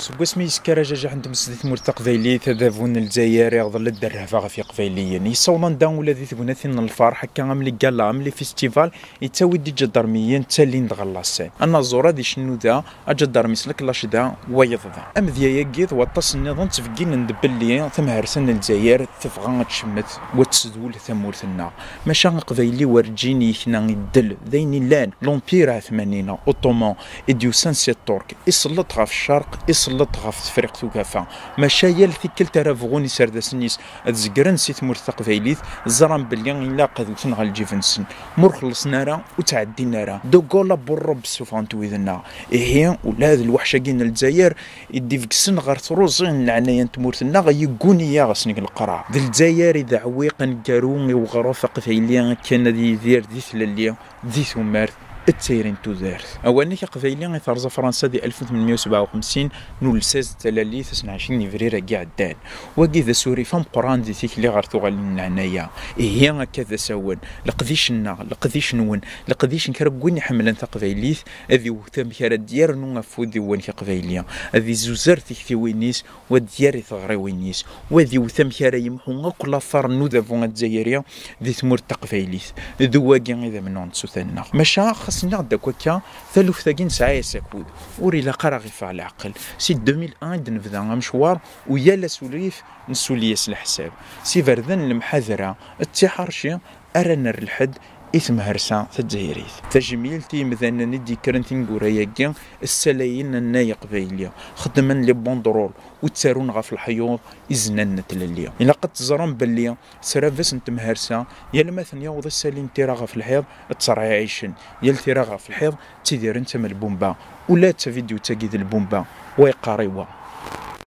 سواسمي يسكراجا عندهم سديت مرتق ذيلي تذابون الجزائر يغضل الدرهفة في قبيليين يصونا داون ولا ذي ثبناثين الفرح هكا عملي قال عملي فيستيفال يتساوي دي جدرميين تالين دغلاسين انا زورا دي شنو ذا اجدر مسلك لاش ذا ويض ذا ام ذي يقيض وطاس النظام تفقين ندبلي ثم هرسن الجزائر تفغى تشمت وتسدول ثمورثنا ماشا قبيلي ورجيني ثنا يدل ذيني لان لومبير عثمانينا اوتومان اديوسانسي الترك يسلط في الشرق يسلط في تفريق ثقافه مشايل ثيكل ترافغوني سردسنيس تزقرن سيت مرتق فيليث زران بليان الا قذوتن على الجيفنسن مور خلصنا راه وتعدينا راه دوغولا بالرب سوفانت ويذنا هي ولاد الوحشاكين الجزائر يدي فيك السن غير تروزين العنايه تمورتنا غيكوني يا غسنك القرع ذا الجزائر اذا عويقا كاروني وغرافه قفيليا كان دي دير دي ثلاليا دي ثمار التيرين توزارت أولني كقبيلي ثرزا فرنسا دي 1857 نول 16 تلاليث 22 فبراير كاع الدان وكي ذا سوري فم قران دي تيك اللي غير تغال عنايا هي كذا سوون لقديشنا لقديش نون لقديش نكركوني حملان تقبيليث هذي وثم كرا ديار نون فودي وين كقبيليا هذي زوزار تيكتي وينيس ودياري ثغري وينيس وذي وثم كرا يمحو كل ثار نوذا فون الجزائريه ذي ثمور تقبيليث ذواكي اذا منون تسوثنا مشا خصنا داكوكا ثلث ثاقين ساعه ساكود وري لا قراغي في العقل سي 2001 نبدا مشوار ويا لا سوليف نسوليس الحساب سي فردان المحاذره التحرشي ارانا الحد اسم هرسا تجهيريث تجميلتي مثلا ندي كرنتين قرياكي السلايين الناي قبيليا خدمن لي بوندرول وتسارون غا في الحيوط ازنان تلاليا الا قد تزرون باللي سرافس انت مهرسا يا مثلا يوض السالين تيراغا في الحيض تصرعي عيشن يا تيراغا في الحيض تيدير انت من البومبا ولا فيديو تاكيد البومبا ويقاريوا